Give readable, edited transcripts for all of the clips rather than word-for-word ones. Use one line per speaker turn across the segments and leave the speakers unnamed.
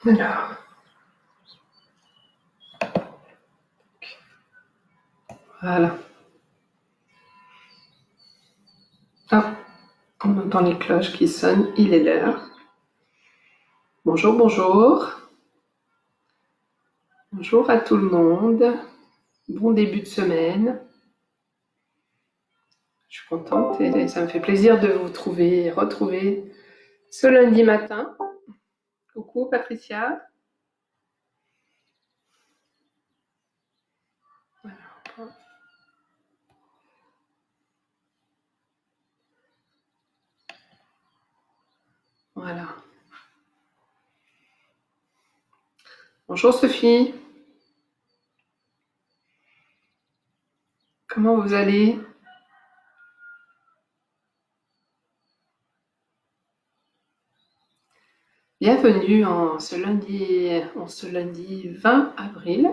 Alors, voilà. Ah, on entend les cloches qui sonnent, il est l'heure. Bonjour, bonjour. Bonjour à tout le monde. Bon début de semaine. Je suis contente et ça me fait plaisir de vous retrouver ce lundi matin. Coucou Patricia. Voilà. Bonjour Sophie. Comment vous allez? Bienvenue en ce lundi 20 avril.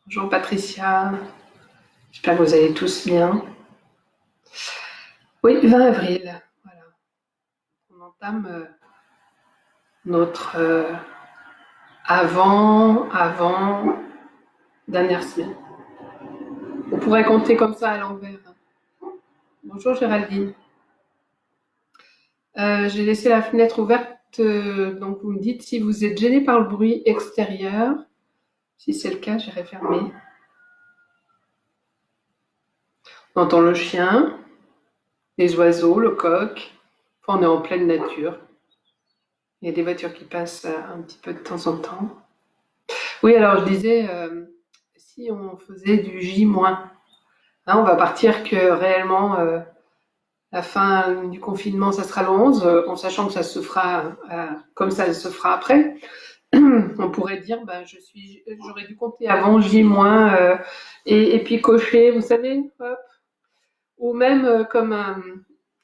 Bonjour Patricia. J'espère que vous allez tous bien. Oui, 20 avril. Voilà. On entame notre avant dernière semaine. On pourrait compter comme ça à l'envers. Bonjour Géraldine. J'ai laissé la fenêtre ouverte, donc vous me dites si vous êtes gêné par le bruit extérieur. Si c'est le cas, j'irai fermer. On entend le chien, les oiseaux, le coq. Enfin, on est en pleine nature. Il y a des voitures qui passent un petit peu de temps en temps. Oui, alors je disais, si on faisait du J-, hein, on va partir que réellement la fin du confinement, ça sera le 11, en sachant que ça se fera comme ça se fera après. On pourrait dire, bah, j'aurais dû compter avant J-, et puis cocher, vous savez, hop. Ou même comme un,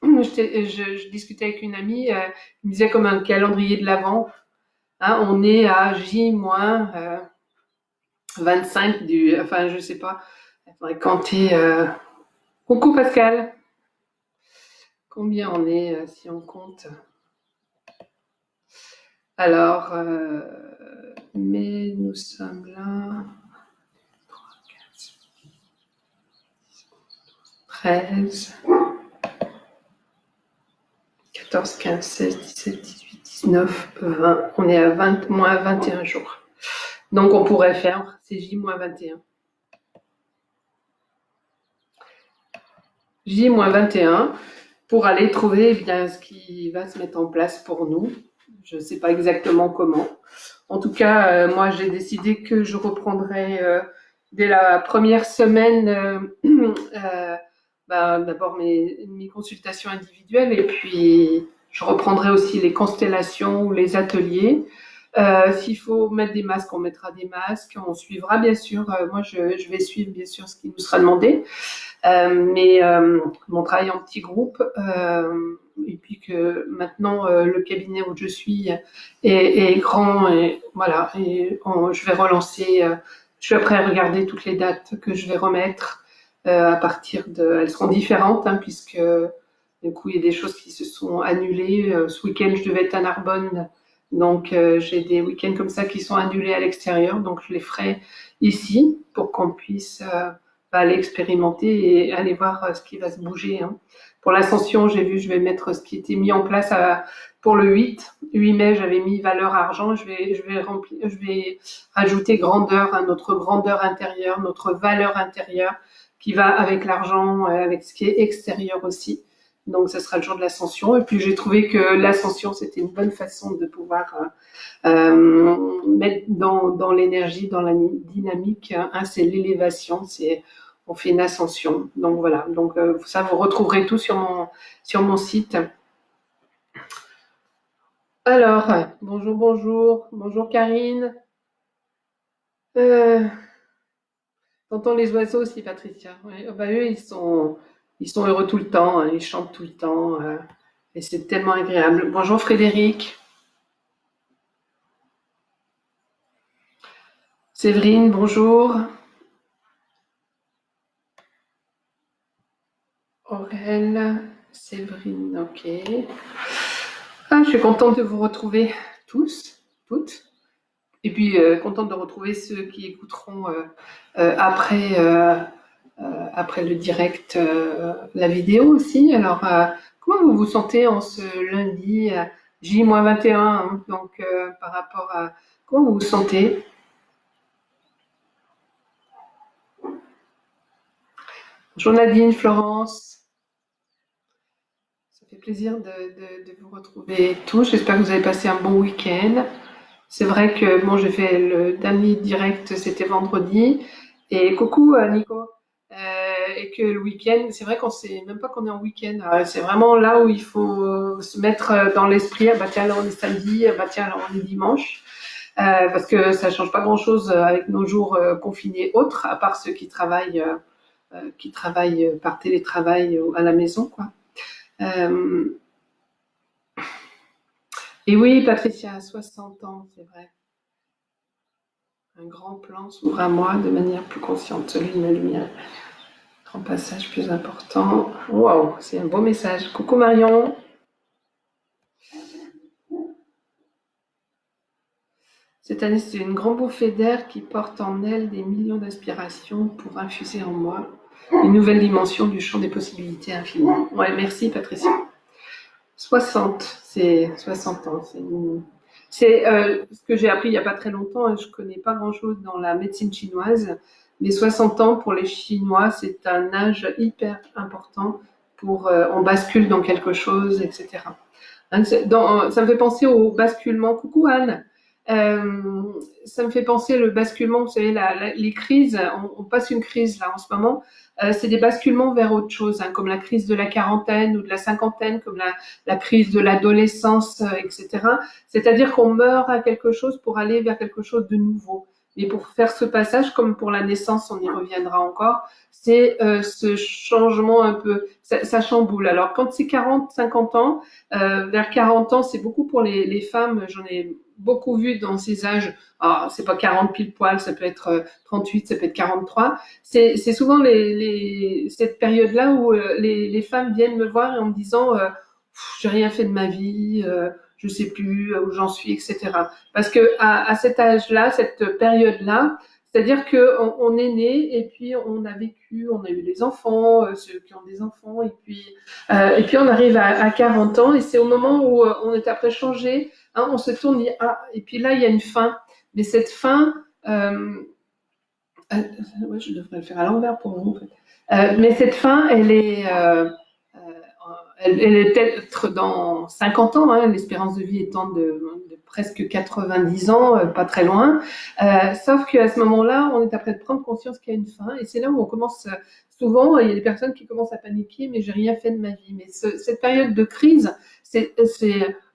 je discutais avec une amie, il me disait comme un calendrier de l'Avent. Hein, on est à J-25 enfin je sais pas, il faudrait compter. Coucou Pascal, combien on est si on compte? Alors, mais nous sommes là. 13, 14, 15, 16, 17, 18, 19, 20. On est à 20, moins 21 jours. Donc on pourrait faire CJ-21. J-21 pour aller trouver bien ce qui va se mettre en place pour nous. Je ne sais pas exactement comment. En tout cas, moi j'ai décidé que je reprendrai dès la première semaine d'abord mes consultations individuelles et puis je reprendrai aussi les constellations ou les ateliers. S'il faut mettre des masques, on mettra des masques. On suivra bien sûr. Moi, je vais suivre bien sûr ce qui nous sera demandé. Mais on travaille en petits groupes. Et puis que maintenant, le cabinet où je suis est grand. Et voilà. Et je vais relancer. Je suis après à regarder toutes les dates que je vais remettre à partir de. Elles seront différentes, hein, puisque du coup, il y a des choses qui se sont annulées. Ce week-end, je devais être à Narbonne. Donc, j'ai des week-ends comme ça qui sont annulés à l'extérieur. Donc, je les ferai ici pour qu'on puisse aller expérimenter et aller voir ce qui va se bouger. Hein. Pour l'ascension, j'ai vu, je vais mettre ce qui était mis en place pour le 8 mai, j'avais mis valeur argent. Je vais rajouter grandeur, hein, notre grandeur intérieure, notre valeur intérieure qui va avec l'argent, avec ce qui est extérieur aussi. Donc, ce sera le jour de l'ascension. Et puis, j'ai trouvé que l'ascension, c'était une bonne façon de pouvoir mettre dans l'énergie, dans la dynamique. Hein, c'est l'élévation, on fait une ascension. Donc, voilà. Donc, ça, vous retrouverez tout sur mon site. Alors, bonjour, bonjour. Bonjour, Karine. T'entends les oiseaux aussi, Patricia. Ouais. Bah, eux, ils sont heureux tout le temps. Hein, ils chantent tout le temps. Et c'est tellement agréable. Bonjour, Frédéric. Séverine, bonjour. Aurèle, Séverine, ok. Ah, je suis contente de vous retrouver tous, toutes. Et puis contente de retrouver ceux qui écouteront après, après le direct, la vidéo aussi. Alors, comment vous vous sentez en ce lundi J-21, hein, donc par rapport à comment vous vous sentez? Bonjour Nadine, Florence, ça fait plaisir de vous retrouver tous. J'espère que vous avez passé un bon week-end. C'est vrai que bon, j'ai fait le dernier direct, c'était vendredi. Et coucou Nico. Et que le week-end, c'est vrai qu'on sait même pas qu'on est en week-end. C'est vraiment là où il faut se mettre dans l'esprit. Ah bah tiens, là on est samedi. Ah bah tiens, là on est dimanche. Parce que ça change pas grand-chose avec nos jours confinés autres, à part ceux qui travaillent par télétravail à la maison, quoi. Euh, et oui, Patricia a 60 ans, c'est vrai. Un grand plan s'ouvre à moi de manière plus consciente, celui de ma lumière. Grand passage plus important. Waouh, c'est un beau message. Coucou Marion. Cette année, c'est une grande bouffée d'air qui porte en elle des millions d'aspirations pour infuser en moi une nouvelle dimension du champ des possibilités infinies. Ouais, merci Patricia. 60, c'est 60 ans. C'est ce que j'ai appris il n'y a pas très longtemps. Je ne connais pas grand-chose dans la médecine chinoise, mais 60 ans pour les Chinois, c'est un âge hyper important pour on bascule dans quelque chose, etc. Hein, ça me fait penser au basculement. Coucou Anne. Euh, Ça me fait penser le basculement, vous savez, les crises, on passe une crise là en ce moment, c'est des basculements vers autre chose, hein, comme la crise de la quarantaine ou de la cinquantaine, comme la crise de l'adolescence, etc. C'est-à-dire qu'on meurt à quelque chose pour aller vers quelque chose de nouveau. Mais pour faire ce passage, comme pour la naissance, on y reviendra encore, c'est ce changement un peu, ça chamboule. Alors quand c'est 40, 50 ans, vers 40 ans, c'est beaucoup pour les femmes. J'en ai beaucoup vu dans ces âges. Alors, c'est pas 40 pile poil, ça peut être 38, ça peut être 43. C'est souvent cette période-là où les femmes viennent me voir en me disant j'ai rien fait de ma vie, je sais plus où j'en suis, etc. Parce que à cet âge-là, cette période-là, c'est-à-dire que on est né et puis on a vécu, on a eu des enfants, ceux qui ont des enfants, et puis on arrive à 40 ans et c'est au moment où on est après changé, hein, on se tourne et puis là il y a une fin. Mais cette fin, ouais, je devrais le faire à l'envers pour vous en fait. Mais cette fin, euh, elle est peut-être dans 50 ans, hein, l'espérance de vie étant de presque 90 ans, pas très loin. Sauf qu'à ce moment-là, on est après de prendre conscience qu'il y a une fin, et c'est là où on commence. Souvent, il y a des personnes qui commencent à paniquer, mais j'ai rien fait de ma vie. Mais cette période de crise, c'est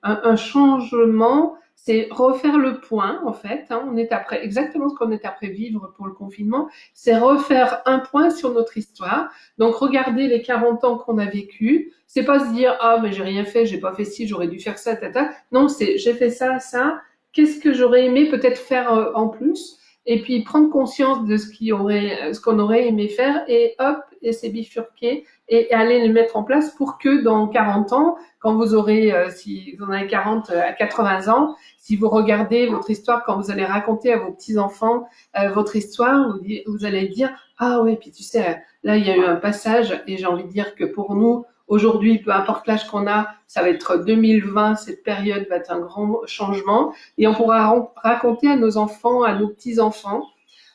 un changement, c'est refaire le point en fait. Hein, on est après exactement ce qu'on est après vivre pour le confinement, c'est refaire un point sur notre histoire. Donc regarder les 40 ans qu'on a vécu, c'est pas se dire ah mais j'ai rien fait, j'ai pas fait ci, j'aurais dû faire ça, tata. Non, c'est j'ai fait ça, ça. Qu'est-ce que j'aurais aimé peut-être faire en plus? Et puis prendre conscience de ce qu'on aurait aimé faire et hop, et c'est bifurquer et aller le mettre en place pour que dans 40 ans, quand vous aurez, si vous en avez 40 à 80 ans, si vous regardez votre histoire, quand vous allez raconter à vos petits-enfants votre histoire, vous allez dire, ah oui, puis tu sais, là, il y a eu un passage, et j'ai envie de dire que pour nous, aujourd'hui, peu importe l'âge qu'on a, ça va être 2020, cette période va être un grand changement, et on pourra raconter à nos enfants, à nos petits-enfants,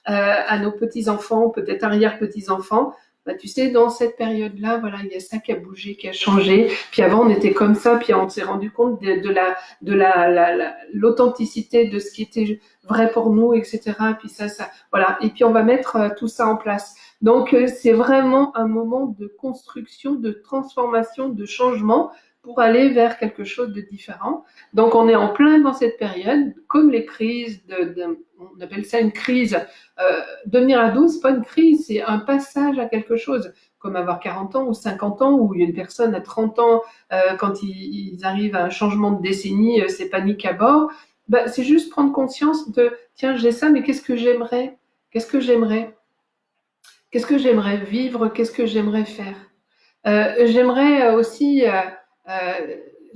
à nos petits-enfants, peut-être arrière-petits-enfants, bah, tu sais, dans cette période-là, voilà, il y a ça qui a bougé, qui a changé. Puis avant, on était comme ça, puis on s'est rendu compte l'authenticité de ce qui était vrai pour nous, etc. Puis voilà. Et puis on va mettre tout ça en place. Donc c'est vraiment un moment de construction, de transformation, de changement pour aller vers quelque chose de différent. Donc on est en plein dans cette période, comme les crises, on appelle ça une crise. Devenir ado, c'est pas une crise, c'est un passage à quelque chose, comme avoir 40 ans ou 50 ans, ou une personne à 30 ans, quand ils arrivent à un changement de décennie, c'est panique à bord. Bah, c'est juste prendre conscience de, tiens, j'ai ça, mais qu'est-ce que j'aimerais? Qu'est-ce que j'aimerais? Qu'est-ce que j'aimerais vivre? Qu'est-ce que j'aimerais faire? J'aimerais aussi,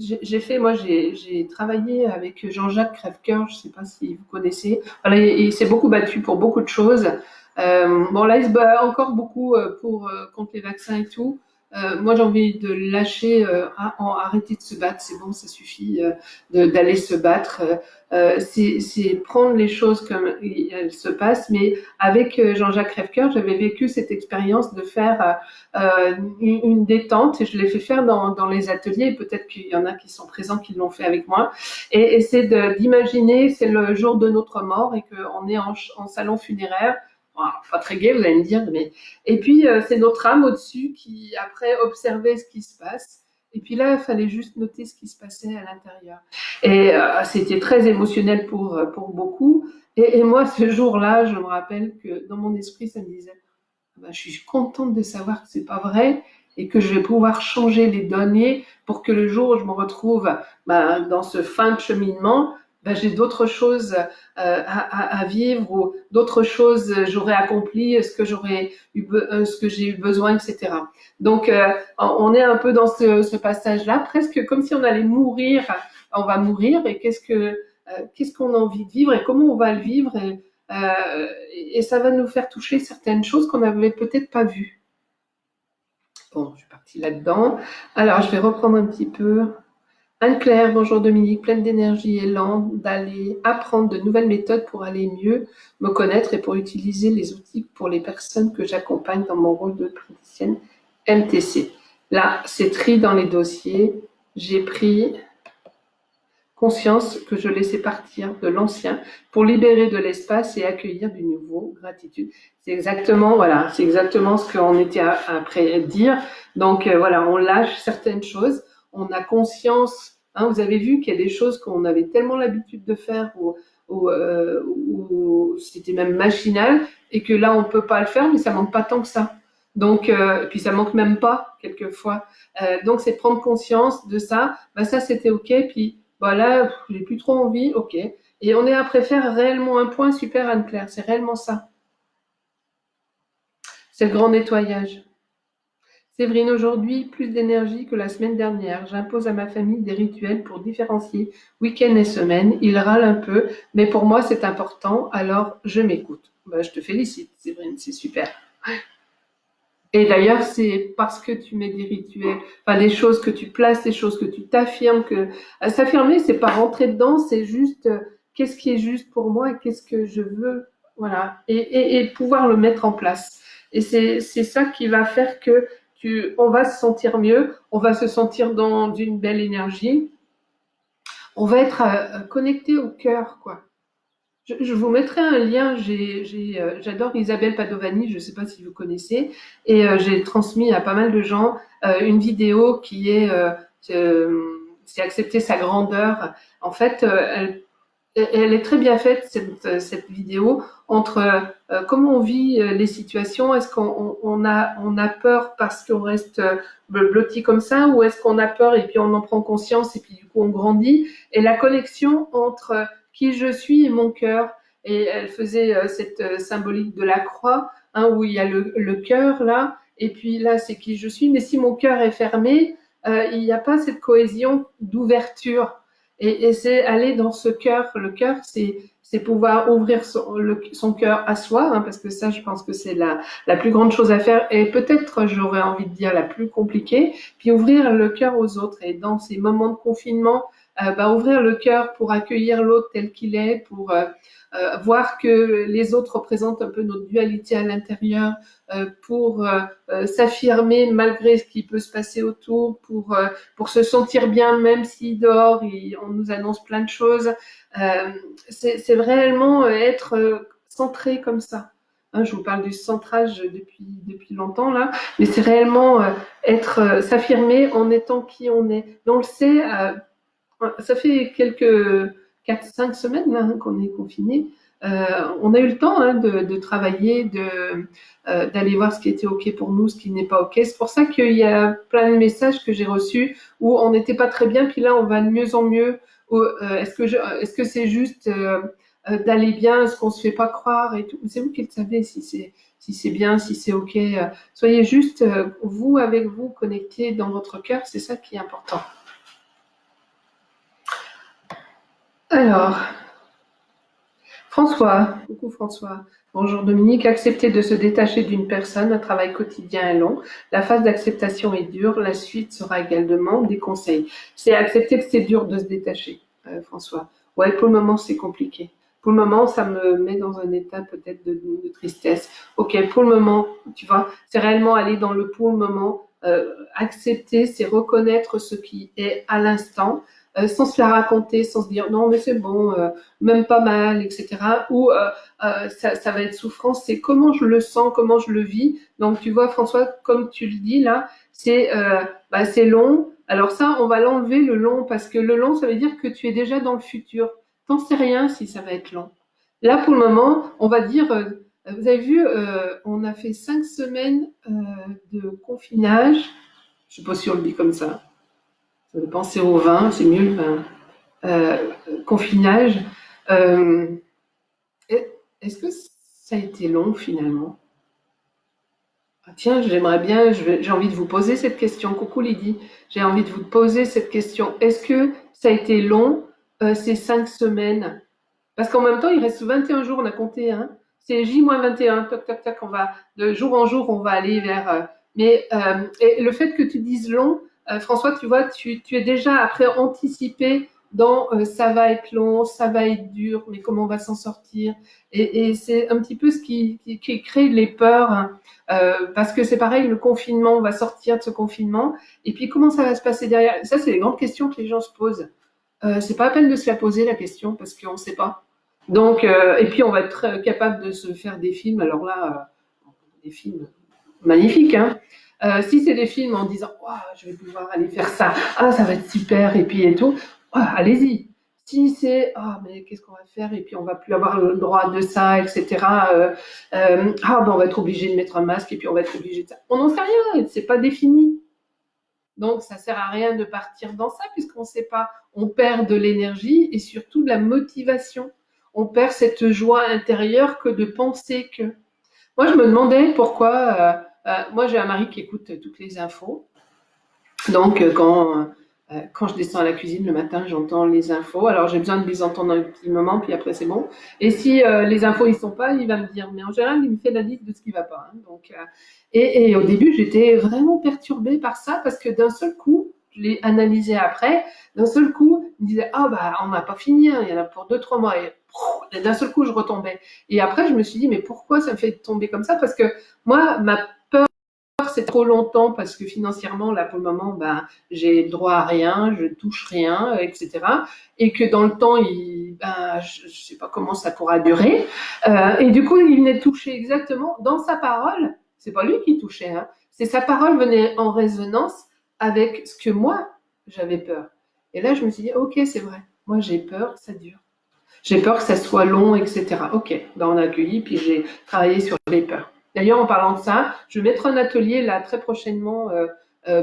j'ai travaillé avec Jean-Jacques Crèvecoeur, je ne sais pas si vous connaissez. Voilà, il s'est beaucoup battu pour beaucoup de choses. Bon, là, il se bat encore beaucoup contre les vaccins et tout. Moi, j'ai envie de lâcher, arrêter de se battre, c'est bon, ça suffit d'aller se battre. C'est prendre les choses comme elles se passent. Mais avec Jean-Jacques Crèvecoeur, j'avais vécu cette expérience de faire une détente et je l'ai fait faire dans les ateliers. Peut-être qu'il y en a qui sont présents qui l'ont fait avec moi. Et c'est d'imaginer, c'est le jour de notre mort et qu'on est en salon funéraire. Bon, pas très gai, vous allez me dire, mais et puis c'est notre âme au-dessus qui après observait ce qui se passe. Et puis là, il fallait juste noter ce qui se passait à l'intérieur. Et c'était très émotionnel pour beaucoup. Et moi, ce jour-là, je me rappelle que dans mon esprit, ça me disait ben, je suis contente de savoir que c'est pas vrai et que je vais pouvoir changer les données pour que le jour où je me retrouve ben, dans ce fin de cheminement, ben, j'ai d'autres choses à vivre ou d'autres choses j'aurais accompli, ce que j'ai eu besoin, etc. Donc on est un peu dans ce passage-là, presque comme si on allait mourir. On va mourir et qu'est-ce qu'on a envie de vivre et comment on va le vivre et ça va nous faire toucher certaines choses qu'on n'avait peut-être pas vues. Bon, je suis partie là-dedans. Alors, je vais reprendre un petit peu. Anne-Claire, bonjour Dominique, pleine d'énergie et élan d'aller apprendre de nouvelles méthodes pour aller mieux me connaître et pour utiliser les outils pour les personnes que j'accompagne dans mon rôle de praticienne MTC. Là, c'est tri dans les dossiers. J'ai pris conscience que je laissais partir de l'ancien pour libérer de l'espace et accueillir du nouveau. Gratitude. C'est exactement, voilà, c'est exactement ce qu'on était après dire. Donc voilà, on lâche certaines choses, on a conscience. Hein, vous avez vu qu'il y a des choses qu'on avait tellement l'habitude de faire ou c'était même machinal et que là on peut pas le faire, mais ça manque pas tant que ça. Donc puis ça manque même pas quelquefois. Donc c'est prendre conscience de ça. Ben ça c'était ok. Puis voilà, j'ai plus trop envie, ok. Et on est après faire réellement un point super Anne-Claire, c'est réellement ça. C'est le grand nettoyage. Séverine, aujourd'hui, plus d'énergie que la semaine dernière. J'impose à ma famille des rituels pour différencier week-end et semaine. Ils râlent un peu, mais pour moi, c'est important, alors je m'écoute. Ben, je te félicite, Séverine, c'est super. Et d'ailleurs, c'est parce que tu mets des rituels, enfin des choses que tu places, des choses que tu t'affirmes, que s'affirmer, c'est pas rentrer dedans, c'est juste qu'est-ce qui est juste pour moi et qu'est-ce que je veux, voilà, et pouvoir le mettre en place. Et c'est ça qui va faire que on va se sentir mieux, on va se sentir dans une belle énergie, on va être connecté au cœur, quoi. Je vous mettrai un lien. J'adore Isabelle Padovani, je ne sais pas si vous connaissez, et j'ai transmis à pas mal de gens une vidéo qui est c'est accepter sa grandeur. En fait, elle est très bien faite cette vidéo entre comment on vit les situations. Est-ce on a peur parce qu'on reste blotti comme ça, ou est-ce qu'on a peur et puis on en prend conscience et puis du coup on grandit. Et la connexion entre qui je suis et mon cœur. Et elle faisait cette symbolique de la croix, hein, où il y a le cœur là, et puis là c'est qui je suis. Mais si mon cœur est fermé, il n'y a pas cette cohésion d'ouverture. Et c'est aller dans ce cœur. Le cœur, c'est pouvoir ouvrir son cœur à soi, hein, parce que ça, je pense que c'est la plus grande chose à faire, et peut-être, j'aurais envie de dire, la plus compliquée, puis ouvrir le cœur aux autres. Et dans ces moments de confinement, ouvrir le cœur pour accueillir l'autre tel qu'il est, pour voir que les autres représentent un peu notre dualité à l'intérieur, pour s'affirmer malgré ce qui peut se passer autour, pour se sentir bien même si dehors on nous annonce plein de choses. C'est réellement être centré comme ça. Hein, je vous parle du centrage depuis longtemps là, mais c'est réellement être s'affirmer en étant qui on est. Mais on le sait, ça fait quelques 4-5 semaines là, hein, qu'on est confiné. On a eu le temps hein, de travailler, d'aller voir ce qui était OK pour nous, ce qui n'est pas OK. C'est pour ça qu'il y a plein de messages que j'ai reçus où on n'était pas très bien, puis là on va de mieux en mieux. Est-ce que c'est juste d'aller bien, est-ce qu'on se fait pas croire et tout. C'est vous qui le savez si c'est bien, si c'est OK. Soyez juste vous avec vous connectés dans votre cœur, c'est ça qui est important. Alors, François, coucou François. Bonjour Dominique. Accepter de se détacher d'une personne, un travail quotidien est long. La phase d'acceptation est dure. La suite sera également des conseils. C'est accepter que c'est dur de se détacher, François. Ouais, pour le moment, c'est compliqué. Pour le moment, ça me met dans un état peut-être de tristesse. Ok, pour le moment, tu vois, c'est réellement aller dans le pour le moment. Accepter, c'est reconnaître ce qui est à l'instant, sans se la raconter, sans se dire non mais c'est bon, même pas mal, etc. Ou ça va être souffrance, c'est comment je le sens, comment je le vis. Donc tu vois François, comme tu le dis là, c'est long. Alors ça, on va l'enlever le long parce que le long, ça veut dire que tu es déjà dans le futur. T'en sais rien si ça va être long. Là pour le moment, on va dire, vous avez vu, on a fait 5 semaines de confinage. Je sais pas si on le dit comme ça. Ça fait penser au vin, c'est mieux le vin. Confinage. Euh, Est-ce que ça a été long finalement? Ah, tiens, j'aimerais bien, j'ai envie de vous poser cette question. Coucou Lydie, j'ai envie de vous poser cette question. Est-ce que ça a été long ces 5 semaines? Parce qu'en même temps, il reste 21 jours, on a compté, hein. C'est J-21, toc, toc, toc, on va, de jour en jour, on va aller vers. Et le fait que tu dises long, François, tu vois, tu es déjà après anticipé dans ça va être long, ça va être dur, mais comment on va s'en sortir. Et c'est un petit peu ce qui crée les peurs, hein. Parce que c'est pareil, le confinement, on va sortir de ce confinement, et puis comment ça va se passer derrière? Ça, c'est les grandes questions que les gens se posent. C'est pas la peine de se la poser la question parce qu'on ne sait pas. Donc, et puis on va être capable de se faire des films. Alors là, des films magnifiques, hein. Si c'est des films en disant, oh, je vais pouvoir aller faire ça, ah, ça va être super, et puis et tout, oh, allez-y. Si c'est, ah, oh, mais qu'est-ce qu'on va faire, et puis on va plus avoir le droit de ça, etc. Ah, ben on va être obligé de mettre un masque, et puis on va être obligé de ça. On n'en sait rien, c'est pas défini. Donc, ça sert à rien de partir dans ça puisqu'on ne sait pas. On perd de l'énergie et surtout de la motivation. On perd cette joie intérieure que de penser que. Moi, je me demandais pourquoi. Moi, j'ai un mari qui écoute toutes les infos. Donc, quand je descends à la cuisine le matin, j'entends les infos. Alors, j'ai besoin de les entendre un petit moment, puis après, c'est bon. Et si les infos, ils sont pas, il va me dire. Mais en général, il me fait la liste de ce qui va pas, hein. Donc, et au début, j'étais vraiment perturbée par ça parce que d'un seul coup, je l'ai analysé après, d'un seul coup, il me disait, ah bah, on n'a pas fini, hein, il y en a pour 2, 3 mois. Et d'un seul coup, je retombais. Et après, je me suis dit, mais pourquoi ça me fait tomber comme ça? Parce que moi, ma c'est trop longtemps parce que financièrement, là, pour le moment, ben, j'ai droit à rien, je touche rien, etc. Et que dans le temps, je ne sais pas comment ça pourra durer. Et du coup, il venait toucher exactement dans sa parole. C'est pas lui qui touchait, hein. C'est sa parole venait en résonance avec ce que moi, j'avais peur. Et là, je me suis dit, ok, c'est vrai. Moi, j'ai peur que ça dure. J'ai peur que ça soit long, etc. Ok, ben, on a accueilli, puis j'ai travaillé sur les peurs. D'ailleurs, en parlant de ça, je vais mettre un atelier là très prochainement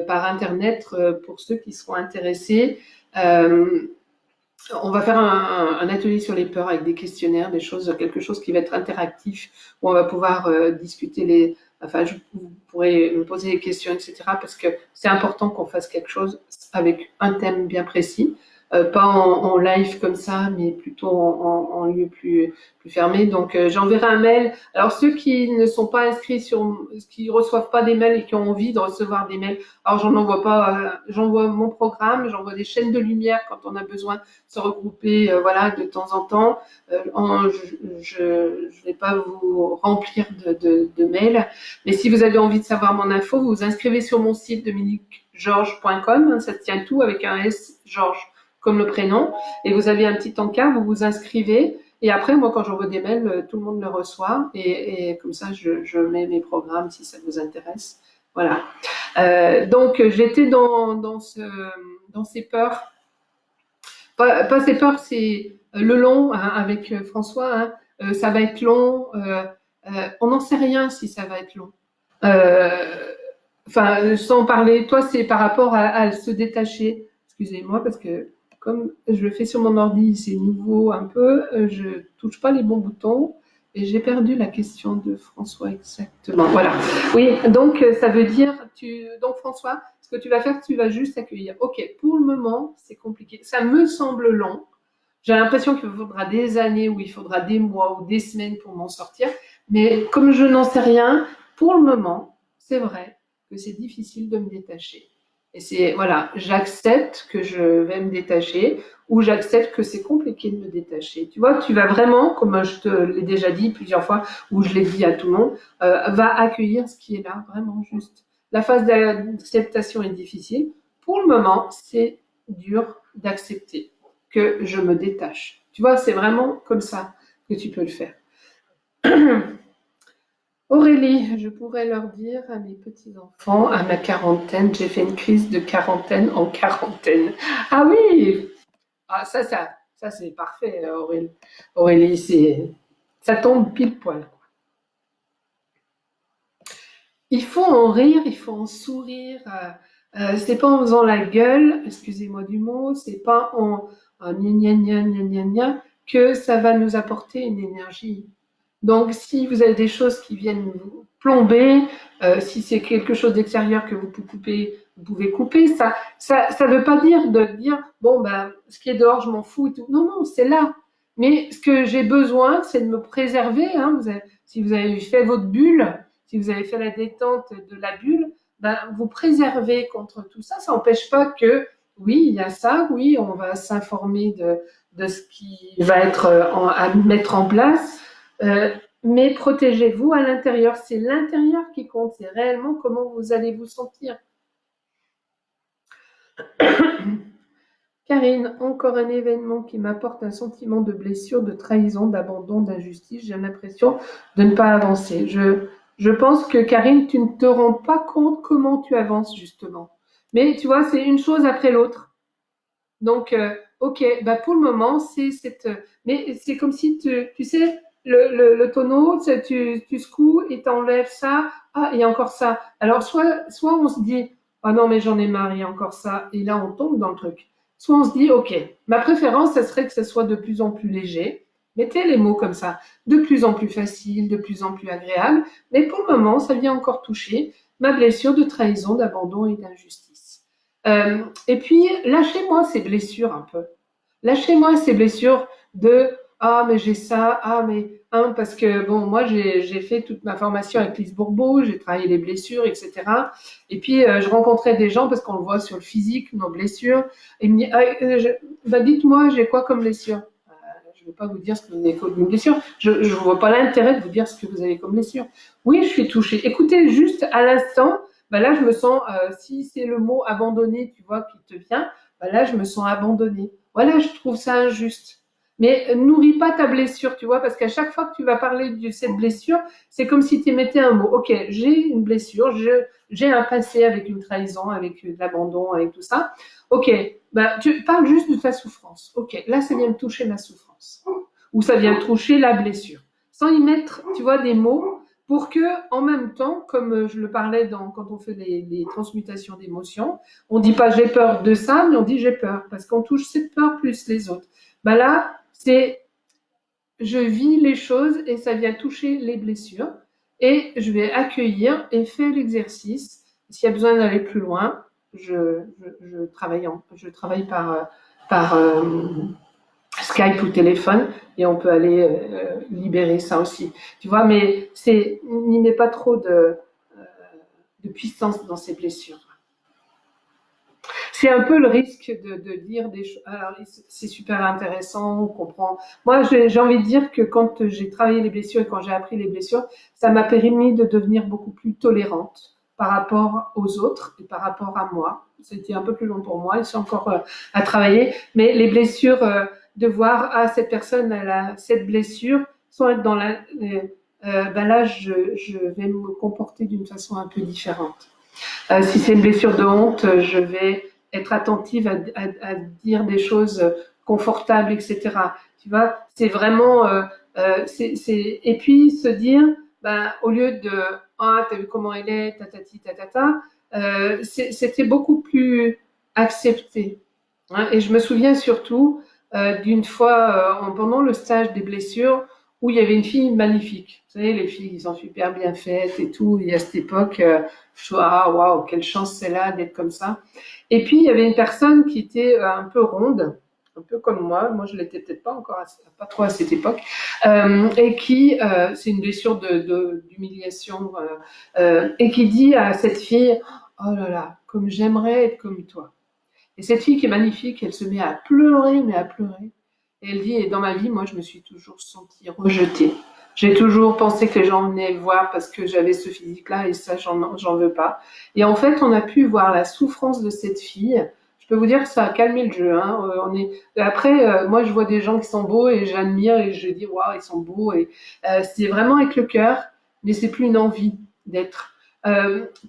par internet pour ceux qui seront intéressés. Euh, on va faire un atelier sur les peurs avec des questionnaires, des choses, quelque chose qui va être interactif, où on va pouvoir discuter enfin, vous pourrez me poser des questions, etc. Parce que c'est important qu'on fasse quelque chose avec un thème bien précis. Pas en live comme ça, mais plutôt en lieu plus fermé. Donc j'enverrai un mail. Alors ceux qui ne sont pas inscrits qui reçoivent pas des mails et qui ont envie de recevoir des mails, alors j'en envoie pas, j'envoie mon programme, j'envoie des chaînes de lumière quand on a besoin de se regrouper, voilà, de temps en temps. Je vais pas vous remplir de mails, mais si vous avez envie de savoir mon info, vous vous inscrivez sur mon site dominiquegeorges.com, hein, ça tient tout avec un S, Georges comme le prénom, et vous avez un petit encart, vous vous inscrivez, et après, moi, quand j'envoie des mails, tout le monde le reçoit, et comme ça, je mets mes programmes si ça vous intéresse. Voilà. Donc, j'étais dans ces peurs. Pas ces peurs, c'est le long, hein, avec François, hein. Ça va être long. On n'en sait rien si ça va être long. Euh, Enfin, sans parler, toi, c'est par rapport à se détacher. Excusez-moi, parce que comme je le fais sur mon ordi, c'est nouveau un peu, je touche pas les bons boutons et j'ai perdu la question de François exactement. Voilà. Oui, donc ça veut dire, donc François, ce que tu vas faire, tu vas juste accueillir. Ok, pour le moment, c'est compliqué. Ça me semble long. J'ai l'impression qu'il faudra des années ou il faudra des mois ou des semaines pour m'en sortir. Mais comme je n'en sais rien, pour le moment, c'est vrai que c'est difficile de me détacher. Et c'est, voilà, j'accepte que je vais me détacher ou j'accepte que c'est compliqué de me détacher. Tu vois, tu vas vraiment, comme je te l'ai déjà dit plusieurs fois, ou je l'ai dit à tout le monde, va accueillir ce qui est là, vraiment juste. La phase d'acceptation est difficile. Pour le moment, c'est dur d'accepter que je me détache. Tu vois, c'est vraiment comme ça que tu peux le faire. Aurélie, je pourrais leur dire à mes petits-enfants, à ma quarantaine, j'ai fait une crise de quarantaine en quarantaine. Ah oui, ah, ça c'est parfait, Aurélie. Aurélie, ça tombe pile poil. Il faut en rire, il faut en sourire. C'est pas en faisant la gueule, excusez-moi du mot, c'est pas en gna gna gna gna gna que ça va nous apporter une énergie. Donc, si vous avez des choses qui viennent vous plomber, si c'est quelque chose d'extérieur que vous pouvez couper. Ça veut pas dire de dire bon ben ce qui est dehors je m'en fous et tout. Non non, c'est là. Mais ce que j'ai besoin, c'est de me préserver. Hein. Si vous avez fait votre bulle, si vous avez fait la détente de la bulle, ben vous préservez contre tout ça. Ça n'empêche pas que oui, il y a ça. Oui, on va s'informer de ce qui va être à mettre en place. Mais protégez-vous à l'intérieur. C'est l'intérieur qui compte. C'est réellement comment vous allez vous sentir. Karine, encore un événement qui m'apporte un sentiment de blessure, de trahison, d'abandon, d'injustice. J'ai l'impression de ne pas avancer. Je pense que Karine, tu ne te rends pas compte comment tu avances justement. Mais tu vois, c'est une chose après l'autre. Donc, ok, bah pour le moment, c'est cette. Mais c'est comme si tu sais, le tonneau, tu secoues et t'enlèves ça. Ah, il y a encore ça. Alors, soit on se dit, ah non, mais j'en ai marre, il y a encore ça. Et là, on tombe dans le truc. Soit on se dit, ok, ma préférence, ça serait que ça soit de plus en plus léger. Mettez les mots comme ça, de plus en plus facile, de plus en plus agréable. Mais pour le moment, ça vient encore toucher ma blessure de trahison, d'abandon et d'injustice. Et puis, lâchez-moi ces blessures un peu. Lâchez-moi ces blessures de ah mais j'ai ça, ah mais hein, parce que bon moi j'ai fait toute ma formation avec Lise Bourbeau, j'ai travaillé les blessures, etc. Et puis je rencontrais des gens parce qu'on le voit sur le physique, nos blessures. Et ils me disent bah, dites-moi j'ai quoi comme blessure. Je ne vais pas vous dire ce que vous avez comme blessure. Je ne vois pas l'intérêt de vous dire ce que vous avez comme blessure. Oui, je suis touchée. Écoutez juste à l'instant. Bah là, je me sens, si c'est le mot abandonné, tu vois, qui te vient, bah là, je me sens abandonnée. Voilà, je trouve ça injuste. Mais nourris pas ta blessure, tu vois, parce qu'à chaque fois que tu vas parler de cette blessure, c'est comme si tu mettais un mot. Ok, j'ai une blessure, j'ai un passé avec une trahison, avec de l'abandon, avec tout ça. Ok, bah, tu parles juste de ta souffrance. Ok, là, ça vient de toucher ma souffrance. Ou ça vient de toucher la blessure. Sans y mettre, tu vois, des mots pour que, en même temps, comme je le parlais quand on fait les transmutations d'émotions, on dit pas j'ai peur de ça, mais on dit j'ai peur, parce qu'on touche cette peur plus les autres. Bah là, c'est je vis les choses et ça vient toucher les blessures et je vais accueillir et faire l'exercice. S'il y a besoin d'aller plus loin, je travaille par Skype ou téléphone et on peut aller libérer ça aussi. Tu vois, mais n'y met pas trop de puissance dans ces blessures. C'est un peu le risque de dire des choses. Alors, c'est super intéressant, on comprend. Moi, j'ai envie de dire que quand j'ai travaillé les blessures et quand j'ai appris les blessures, ça m'a permis de devenir beaucoup plus tolérante par rapport aux autres et par rapport à moi. C'était un peu plus long pour moi, et c'est encore à travailler. Mais les blessures, de voir, ah, cette personne, elle a cette blessure, sans être dans ben là, je vais me comporter d'une façon un peu différente. Si c'est une blessure de honte, je vais être attentive à dire des choses confortables, etc. Tu vois, c'est vraiment, et puis se dire, ben, au lieu de, ah, t'as vu comment elle est, tatati, tatata, c'était beaucoup plus accepté. Hein. Et je me souviens surtout d'une fois pendant le stage des blessures où il y avait une fille magnifique. Vous savez, les filles, ils sont super bien faites et tout. Et à cette époque, je me ah waouh, quelle chance c'est là d'être comme ça. Et puis il y avait une personne qui était un peu ronde, un peu comme moi je l'étais peut-être pas encore, pas trop à cette époque, et qui, c'est une blessure d'humiliation, et qui dit à cette fille, oh là là, comme j'aimerais être comme toi. Et cette fille qui est magnifique, elle se met à pleurer, mais à pleurer. Et elle dit, et dans ma vie, moi, je me suis toujours sentie rejetée. J'ai toujours pensé que les gens venaient voir parce que j'avais ce physique-là et ça, j'en veux pas. Et en fait, on a pu voir la souffrance de cette fille. Je peux vous dire que ça a calmé le jeu. Hein. Après, moi, je vois des gens qui sont beaux et j'admire et je dis, waouh, ils sont beaux. Et c'est vraiment avec le cœur, mais c'est plus une envie d'être.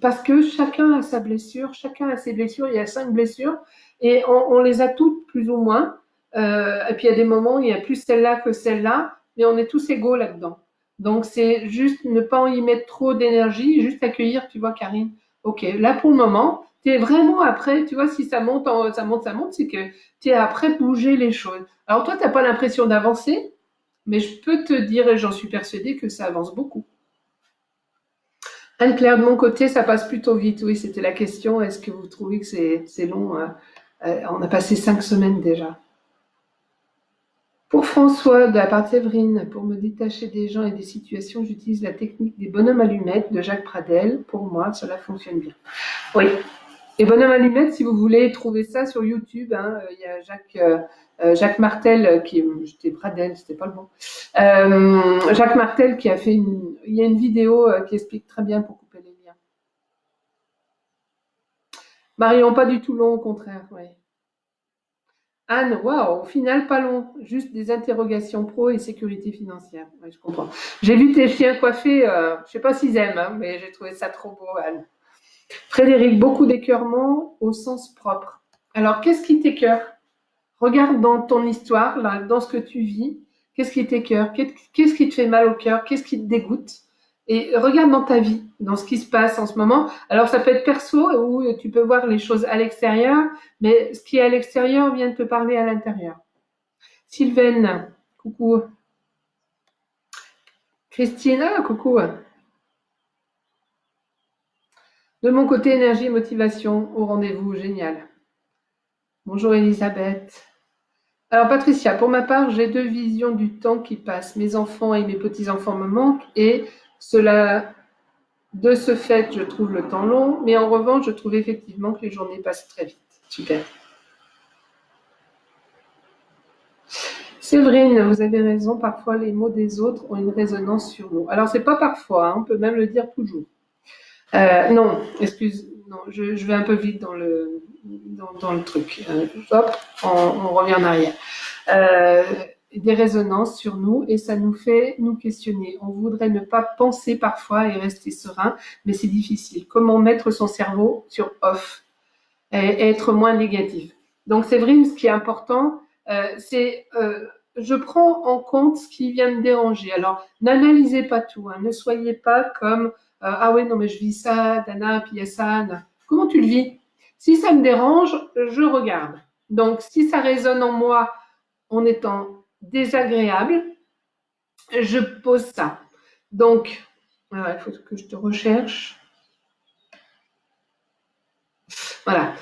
Parce que chacun a sa blessure, chacun a ses blessures. Il y a 5 blessures et on les a toutes plus ou moins. Et puis il y a des moments où il y a plus celle-là que celle-là, mais on est tous égaux là-dedans. Donc c'est juste ne pas y mettre trop d'énergie, juste accueillir, tu vois, Karine. Ok, là pour le moment, tu es vraiment après, tu vois, si ça monte, ça monte, c'est que tu es après bouger les choses. Alors toi, tu n'as pas l'impression d'avancer, mais je peux te dire, et j'en suis persuadée, que ça avance beaucoup. Anne-Claire, de mon côté, ça passe plutôt vite. Oui, c'était la question. Est-ce que vous trouvez que c'est long? On a passé 5 semaines déjà. Pour François, de la part de Séverine, pour me détacher des gens et des situations, j'utilise la technique des bonhommes allumettes de Jacques Pradel. Pour moi, cela fonctionne bien. Oui. Et bonhommes allumettes, si vous voulez trouver ça sur YouTube, hein, il y a Jacques Martel j'étais Pradel, c'était pas le bon. Jacques Martel qui a fait il y a une vidéo qui explique très bien pour couper les liens. Marion, pas du tout long, au contraire, oui. Anne, waouh, au final, pas long. Juste des interrogations pro et sécurité financière. Oui, je comprends. J'ai vu tes chiens coiffés, je sais pas s'ils aiment, hein, mais j'ai trouvé ça trop beau, Anne. Frédéric, beaucoup d'écœurement au sens propre. Alors, qu'est-ce qui t'écœure? Regarde dans ton histoire, là, dans ce que tu vis. Qu'est-ce qui t'écœure? Qu'est-ce qui te fait mal au cœur? Qu'est-ce qui te dégoûte? Et regarde dans ta vie, dans ce qui se passe en ce moment. Alors, ça peut être perso, où tu peux voir les choses à l'extérieur, mais ce qui est à l'extérieur vient de te parler à l'intérieur. Sylvaine, coucou. Christina, coucou. De mon côté, énergie et motivation au rendez-vous, génial. Bonjour Elisabeth. Alors Patricia, pour ma part, j'ai 2 visions du temps qui passe. Mes enfants et mes petits-enfants me manquent et cela, de ce fait, je trouve le temps long, mais en revanche, je trouve effectivement que les journées passent très vite. Super. Séverine, vous avez raison, parfois les mots des autres ont une résonance sur nous. Alors c'est pas parfois, hein, on peut même le dire toujours. Non, non, je vais un peu vite dans le truc. Hop, on revient en arrière. Des résonances sur nous et ça nous fait nous questionner. On voudrait ne pas penser parfois et rester serein, mais c'est difficile. Comment mettre son cerveau sur off et être moins négatif? Donc Séverine, ce qui est important, c'est je prends en compte ce qui vient me déranger. Alors, n'analysez pas tout. Hein. Ne soyez pas comme ah ouais, non, mais je vis ça, Dana, puis il y a ça. Comment tu le vis? Si ça me dérange, je regarde. Donc, si ça résonne en moi en étant désagréable, je pose ça. Donc, voilà, il faut que je te recherche. Voilà.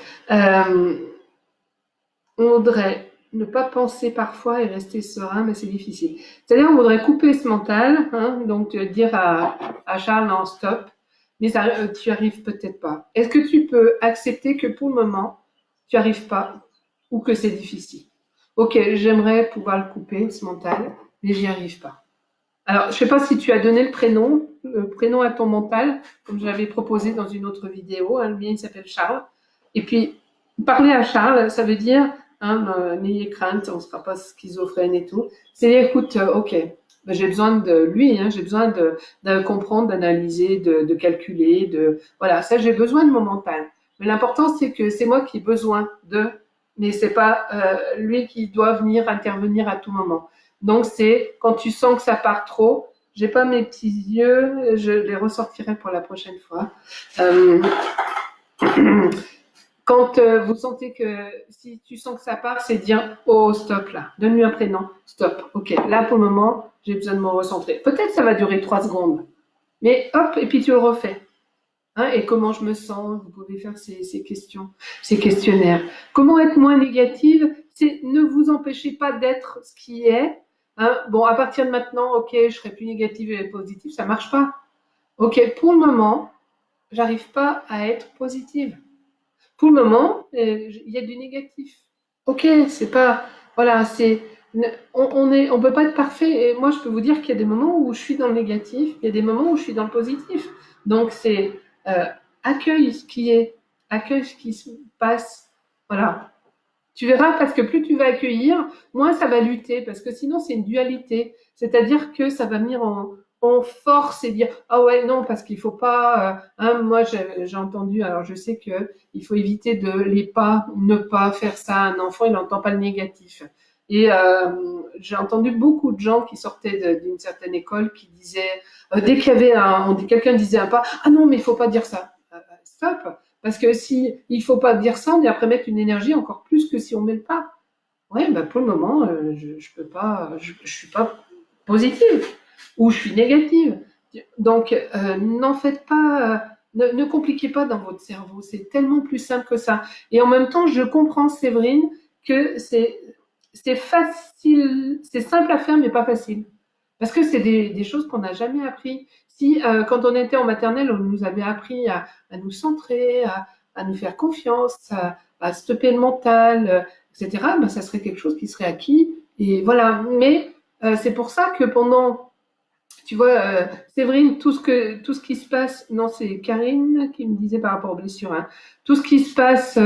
On voudrait ne pas penser parfois et rester serein, mais c'est difficile. C'est-à-dire, on voudrait couper ce mental, hein, donc dire à Charles, non, stop, mais ça, tu n'y arrives peut-être pas. Est-ce que tu peux accepter que pour le moment, tu n'y arrives pas ou que c'est difficile? Ok, j'aimerais pouvoir le couper, ce mental, mais j'y arrive pas. Alors, je ne sais pas si tu as donné le prénom à ton mental, comme je l'avais proposé dans une autre vidéo. Hein, le mien, il s'appelle Charles. Et puis, parler à Charles, ça veut dire, hein, n'ayez crainte, on ne sera pas schizophrène et tout. C'est dire, écoute, ok, ben, j'ai besoin de lui, hein, j'ai besoin de comprendre, d'analyser, de calculer, voilà, ça, j'ai besoin de mon mental. Mais l'important, c'est que c'est moi qui ai besoin mais c'est pas lui qui doit venir intervenir à tout moment. Donc c'est quand tu sens que ça part trop, j'ai pas mes petits yeux, je les ressortirai pour la prochaine fois. Quand vous sentez que si tu sens que ça part, c'est dire oh stop là, donne-lui un prénom, stop. Ok, là pour le moment, j'ai besoin de me recentrer. Peut-être ça va durer 3 secondes, mais hop et puis tu le refais. Hein, et comment je me sens? Vous pouvez faire ces questions, ces questionnaires. Comment être moins négative? c'est ne vous empêchez pas d'être ce qui est. Hein. Bon, à partir de maintenant, ok, je serai plus négative et positive, ça marche pas. Ok, pour le moment, j'arrive pas à être positive. Pour le moment, il y a du négatif. Ok, c'est pas, voilà, on peut pas être parfait. Et moi, je peux vous dire qu'il y a des moments où je suis dans le négatif, il y a des moments où je suis dans le positif. Donc, c'est euh, accueille ce qui est, accueille ce qui se passe. Voilà. Tu verras, parce que plus tu vas accueillir, moins ça va lutter, parce que sinon c'est une dualité. C'est-à-dire que ça va venir en force et dire ah ouais non parce qu'il faut pas. Hein, moi j'ai entendu, alors je sais que il faut éviter de ne pas faire ça à un enfant, il n'entend pas le négatif. Et j'ai entendu beaucoup de gens qui sortaient d'une certaine école qui disaient dès qu'il y avait quelqu'un disait un pas, ah non mais il faut pas dire ça. Stop. Parce que si il faut pas dire ça, on est après mettre une énergie encore plus que si on met le pas. Ouais, bah pour le moment, je peux pas, je suis pas positive ou je suis négative. Donc, n'en faites pas, ne compliquez pas dans votre cerveau. C'est tellement plus simple que ça. Et en même temps, je comprends, Séverine, que c'est facile, c'est simple à faire, mais pas facile. Parce que c'est des choses qu'on n'a jamais appris. Si, quand on était en maternelle, on nous avait appris à nous centrer, à nous faire confiance, à stopper le mental, etc., ben, ça serait quelque chose qui serait acquis. Et voilà. Mais c'est pour ça que pendant, tu vois, Séverine, tout ce qui se passe, non, c'est Karine qui me disait par rapport aux blessures, hein, tout ce qui se passe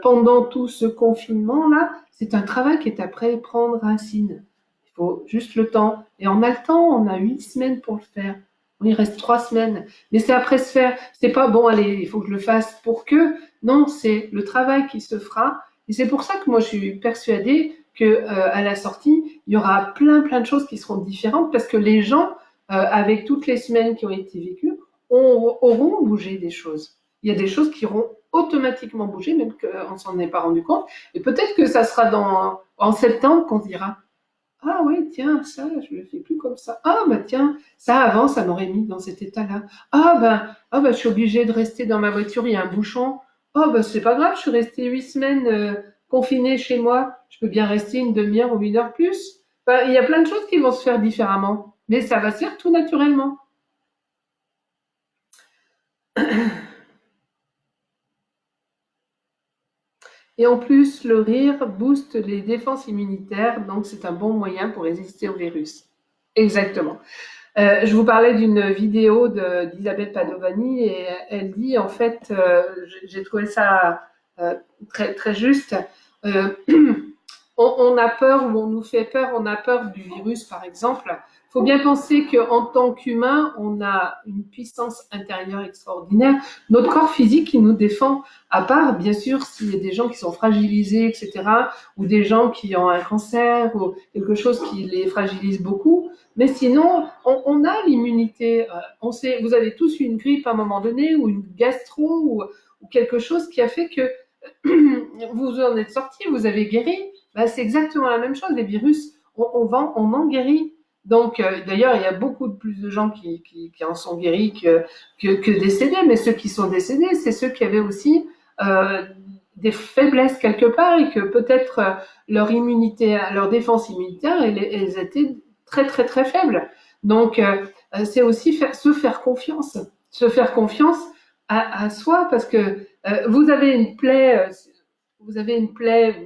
pendant tout ce confinement-là, c'est un travail qui est après prendre racine. Il faut juste le temps. Et on a le temps, on a 8 semaines pour le faire. Il reste 3 semaines. Mais c'est après se faire. C'est pas bon, allez, il faut que je le fasse pour que. Non, c'est le travail qui se fera. Et c'est pour ça que moi, je suis persuadée que à la sortie, il y aura plein de choses qui seront différentes parce que les gens, avec toutes les semaines qui ont été vécues, auront bougé des choses. Il y a des choses qui auront automatiquement bougé, même qu'on s'en est pas rendu compte. Et peut-être que ça sera en septembre qu'on se dira ah oui, tiens, ça, je le fais plus comme ça. Ah bah tiens, ça avant, ça m'aurait mis dans cet état-là. Je suis obligée de rester dans ma voiture, il y a un bouchon. Oh bah c'est pas grave, je suis restée 8 semaines confinée chez moi. Je peux bien rester une demi-heure ou une heure plus. Enfin, il y a plein de choses qui vont se faire différemment, mais ça va se faire tout naturellement. Et en plus, le rire booste les défenses immunitaires, donc c'est un bon moyen pour résister au virus. Exactement. Je vous parlais d'une vidéo d'Isabelle Padovani et elle dit en fait, j'ai trouvé ça très juste. Euh, on a peur ou on nous fait peur, on a peur du virus par exemple. Il faut bien penser qu'en tant qu'humain, on a une puissance intérieure extraordinaire. Notre corps physique qui nous défend, à part bien sûr s'il y a des gens qui sont fragilisés, etc., ou des gens qui ont un cancer ou quelque chose qui les fragilise beaucoup. Mais sinon, on a l'immunité. On sait, vous avez tous eu une grippe à un moment donné ou une gastro ou quelque chose qui a fait que vous en êtes sorti, vous avez guéri. Ben, c'est exactement la même chose. Les virus, on en guérit. Donc, d'ailleurs, il y a beaucoup plus de gens qui en sont guéris que décédés. Mais ceux qui sont décédés, c'est ceux qui avaient aussi des faiblesses quelque part et que peut-être leur immunité, leur défense immunitaire, elles étaient très faibles. Donc, c'est aussi se faire confiance. Se faire confiance à soi parce que vous avez une plaie,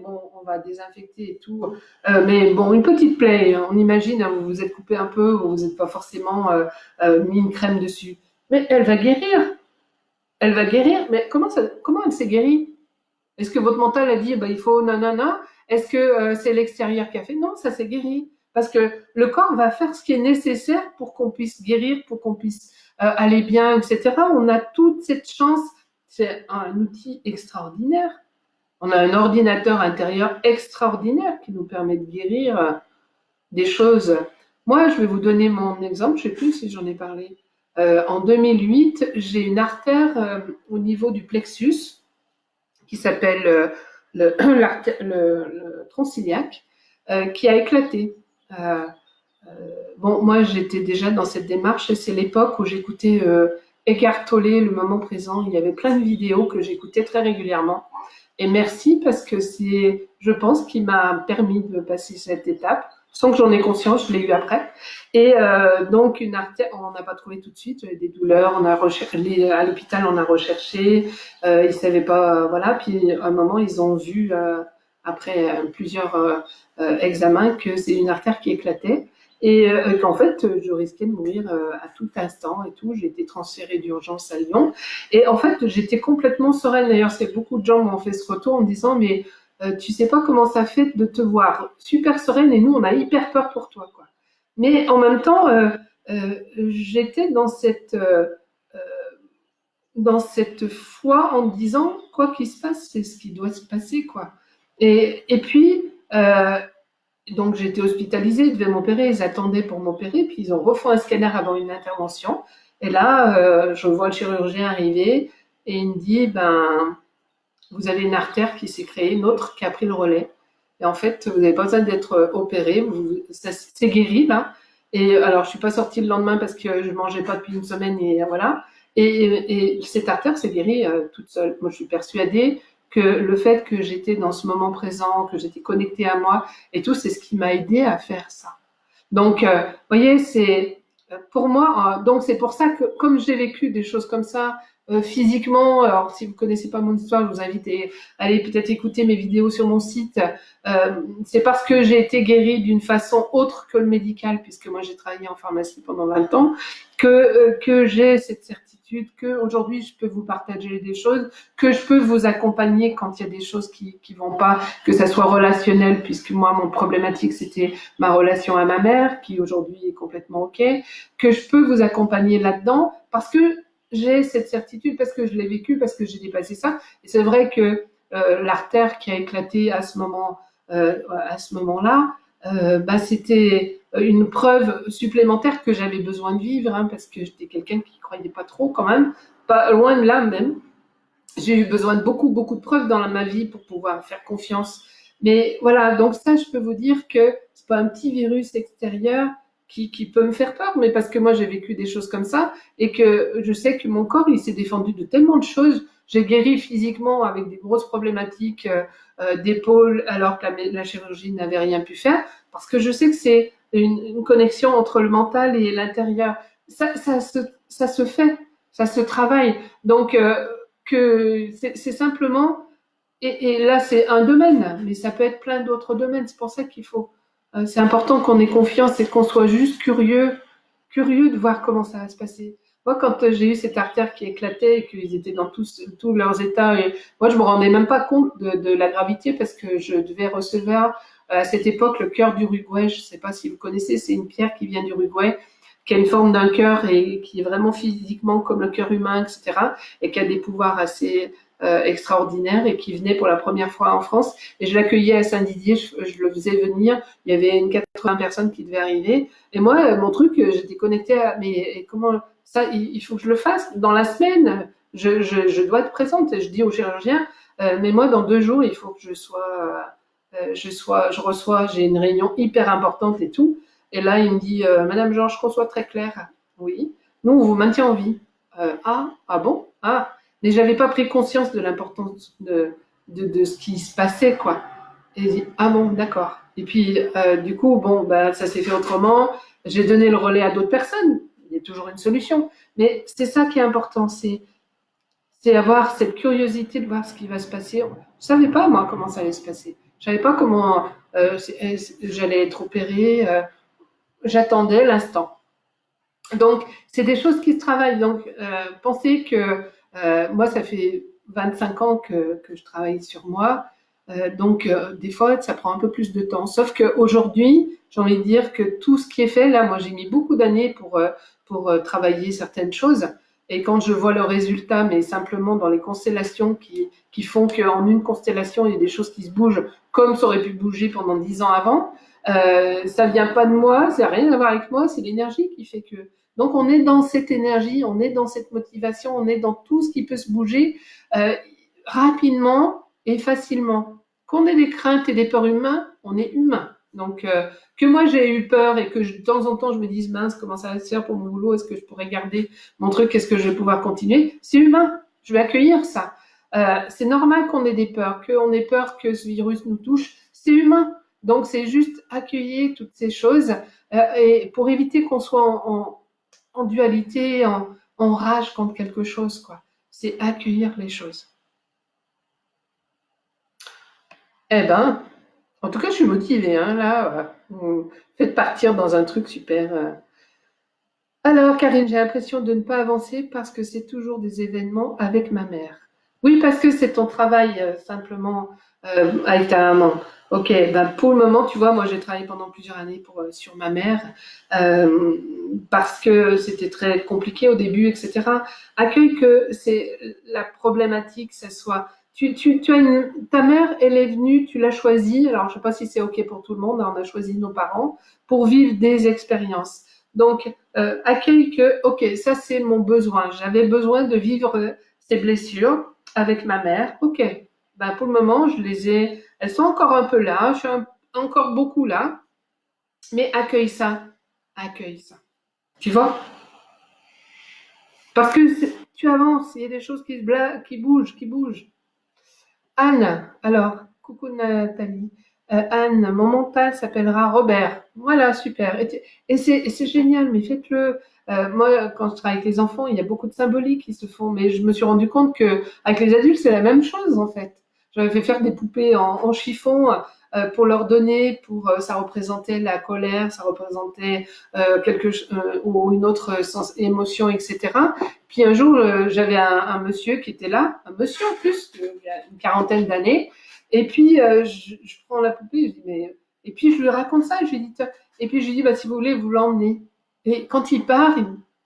bon, on va désinfecter et tout, mais bon, une petite plaie, on imagine, hein, vous vous êtes coupé un peu, vous n'êtes pas forcément mis une crème dessus, mais elle va guérir, mais comment elle s'est guérie? Est-ce que votre mental a dit, bah, il faut nanana? Est-ce que c'est l'extérieur qui a fait? Non, ça s'est guéri. Parce que le corps va faire ce qui est nécessaire pour qu'on puisse guérir, pour qu'on puisse aller bien, etc. On a toute cette chance. C'est un outil extraordinaire. On a un ordinateur intérieur extraordinaire qui nous permet de guérir des choses. Moi, je vais vous donner mon exemple. Je ne sais plus si j'en ai parlé. En 2008, j'ai une artère au niveau du plexus qui s'appelle le tronc iliaque, qui a éclaté. Euh, bon, moi, j'étais déjà dans cette démarche et c'est l'époque où j'écoutais Eckhart Tolle, Le Moment Présent. Il y avait plein de vidéos que j'écoutais très régulièrement. Et merci parce que c'est, je pense, qui m'a permis de passer cette étape. Sans que j'en ai conscience, je l'ai eu après. Et donc une artère, on n'a pas trouvé tout de suite. J'avais des douleurs, on a recherché à l'hôpital, on a recherché. Ils savaient pas, voilà. Puis à un moment, ils ont vu après plusieurs examens que c'est une artère qui éclatait et qu'en fait, je risquais de mourir à tout instant et tout. J'ai été transférée d'urgence à Lyon et en fait, j'étais complètement sereine. D'ailleurs, c'est beaucoup de gens m'ont fait ce retour en me disant mais tu sais pas comment ça fait de te voir super sereine et nous on a hyper peur pour toi quoi. Mais en même temps, j'étais dans cette foi en me disant quoi qu'il se passe, c'est ce qui doit se passer quoi. Et puis donc j'ai été hospitalisée, ils devaient m'opérer, ils attendaient pour m'opérer, puis ils ont refait un scanner avant une intervention. Et là, je vois le chirurgien arriver et il me dit ben vous avez une artère qui s'est créée, une autre qui a pris le relais. Et en fait, vous n'avez pas besoin d'être opéré, ça c'est guéri là. Et alors, je suis pas sortie le lendemain parce que je mangeais pas depuis une semaine et voilà. Et cette artère s'est guérie toute seule. Moi, je suis persuadée que le fait que j'étais dans ce moment présent, que j'étais connectée à moi et tout, c'est ce qui m'a aidé à faire ça. Donc, vous voyez, c'est pour moi. Donc, c'est pour ça que comme j'ai vécu des choses comme ça physiquement, alors si vous connaissez pas mon histoire, je vous invite à aller peut-être écouter mes vidéos sur mon site. C'est parce que j'ai été guérie d'une façon autre que le médical, puisque moi j'ai travaillé en pharmacie pendant 20 ans, que j'ai cette certitude que aujourd'hui je peux vous partager des choses, que je peux vous accompagner quand il y a des choses qui vont pas, que ça soit relationnel, puisque moi mon problématique c'était ma relation à ma mère, qui aujourd'hui est complètement ok, que je peux vous accompagner là-dedans, parce que j'ai cette certitude, parce que je l'ai vécu, parce que j'ai dépassé ça. Et c'est vrai que l'artère qui a éclaté à ce moment-là, bah, c'était une preuve supplémentaire que j'avais besoin de vivre, hein, parce que j'étais quelqu'un qui croyait pas trop quand même, pas loin de là même. J'ai eu besoin de beaucoup, beaucoup de preuves dans ma vie pour pouvoir faire confiance. Mais voilà, donc ça, je peux vous dire que c'est pas un petit virus extérieur qui peut me faire peur, mais parce que moi, j'ai vécu des choses comme ça et que je sais que mon corps, il s'est défendu de tellement de choses. J'ai guéri physiquement avec des grosses problématiques d'épaule alors que la chirurgie n'avait rien pu faire parce que je sais que c'est une connexion entre le mental et l'intérieur. Ça se fait, ça se travaille. Donc, que c'est simplement, et là c'est un domaine, mais ça peut être plein d'autres domaines. C'est pour ça qu'il faut, c'est important qu'on ait confiance et qu'on soit juste curieux de voir comment ça va se passer. Moi, quand j'ai eu cette artère qui éclatait et qu'ils étaient dans tous leurs états, et moi je me rendais même pas compte de la gravité parce que je devais recevoir à cette époque le cœur d'Uruguay. Je sais pas si vous connaissez, c'est une pierre qui vient d'Uruguay qui a une forme d'un cœur et qui est vraiment physiquement comme le cœur humain, etc., et qui a des pouvoirs assez extraordinaires et qui venait pour la première fois en France. Et je l'accueillais à Saint-Didier, je le faisais venir. Il y avait une 80 personnes qui devaient arriver. Et moi, mon truc, j'étais connectée à, mais comment ça, il faut que je le fasse dans la semaine. Je dois être présente. Et je dis au chirurgien, mais moi, dans 2 jours, il faut que je reçois, j'ai une réunion hyper importante et tout. Et là, il me dit, Madame Georges, qu'on soit très clair. Oui. Nous, on vous maintient en vie. Ah bon? Ah. Mais j'avais pas pris conscience de l'importance de ce qui se passait, quoi. Et il dit, ah bon, d'accord. Et puis, du coup, bon, bah, ça s'est fait autrement. J'ai donné le relais à d'autres personnes. Il y a toujours une solution. Mais c'est ça qui est important, c'est avoir cette curiosité de voir ce qui va se passer. Je savais pas, moi, comment ça allait se passer. Je savais pas comment j'allais être opérée. J'attendais l'instant. Donc, c'est des choses qui se travaillent. Donc, pensez que moi, ça fait 25 ans que je travaille sur moi. Donc, des fois, ça prend un peu plus de temps. Sauf qu'aujourd'hui, j'ai envie de dire que tout ce qui est fait, là, moi, j'ai mis beaucoup d'années pour travailler certaines choses. Et quand je vois le résultat, mais simplement dans les constellations qui font qu'en une constellation, il y a des choses qui se bougent comme ça aurait pu bouger pendant 10 ans avant, ça vient pas de moi, ça n'a rien à voir avec moi, c'est l'énergie qui fait que. Donc on est dans cette énergie, on est dans cette motivation, on est dans tout ce qui peut se bouger rapidement et facilement. Qu'on ait des craintes et des peurs humaines, on est humain. Donc que moi j'ai eu peur et que de temps en temps je me dise mince comment ça va se faire pour mon boulot, est-ce que je pourrais garder mon truc, est-ce que je vais pouvoir continuer, c'est humain, je vais accueillir ça. C'est normal qu'on ait des peurs, qu'on ait peur que ce virus nous touche. C'est humain. Donc, c'est juste accueillir toutes ces choses et pour éviter qu'on soit en dualité, en rage contre quelque chose, quoi. C'est accueillir les choses. Eh ben, en tout cas, je suis motivée, hein, là. Vous faites partir dans un truc super. Alors, Karine, j'ai l'impression de ne pas avancer parce que c'est toujours des événements avec ma mère. Oui, parce que c'est ton travail, simplement, avec ta maman. Ok, ben pour le moment, tu vois, moi j'ai travaillé pendant plusieurs années sur ma mère, euh, parce que c'était très compliqué au début, etc. Accueille que c'est la problématique, ça soit. Tu as ta mère, elle est venue, tu l'as choisie. Alors, je sais pas si c'est ok pour tout le monde, hein, on a choisi nos parents pour vivre des expériences. Donc, accueille que, ok, ça c'est mon besoin. J'avais besoin de vivre ces blessures avec ma mère. Ok, ben pour le moment, je les ai. Elles sont encore un peu là. Je suis encore beaucoup là. Mais accueille ça. Accueille ça. Tu vois? Parce que tu avances. Il y a des choses qui bougent, qui bougent. Anne, alors, coucou Nathalie. Anne, mon mental s'appellera Robert. Voilà, super. Et c'est génial, mais faites-le. Moi, quand je travaille avec les enfants, il y a beaucoup de symboliques qui se font, mais je me suis rendu compte que avec les adultes, c'est la même chose en fait. J'avais fait faire des poupées en chiffon pour leur donner, ça représentait la colère, ça représentait ou une autre émotion, etc. Puis un jour, j'avais un monsieur qui était là, un monsieur en plus, il y a une quarantaine d'années. Et puis, je prends la poupée, je dis, mais... Et puis, je lui raconte ça, je lui dis, tiens. Et puis, je lui dis, bah, si vous voulez, vous l'emmenez. Et quand il part,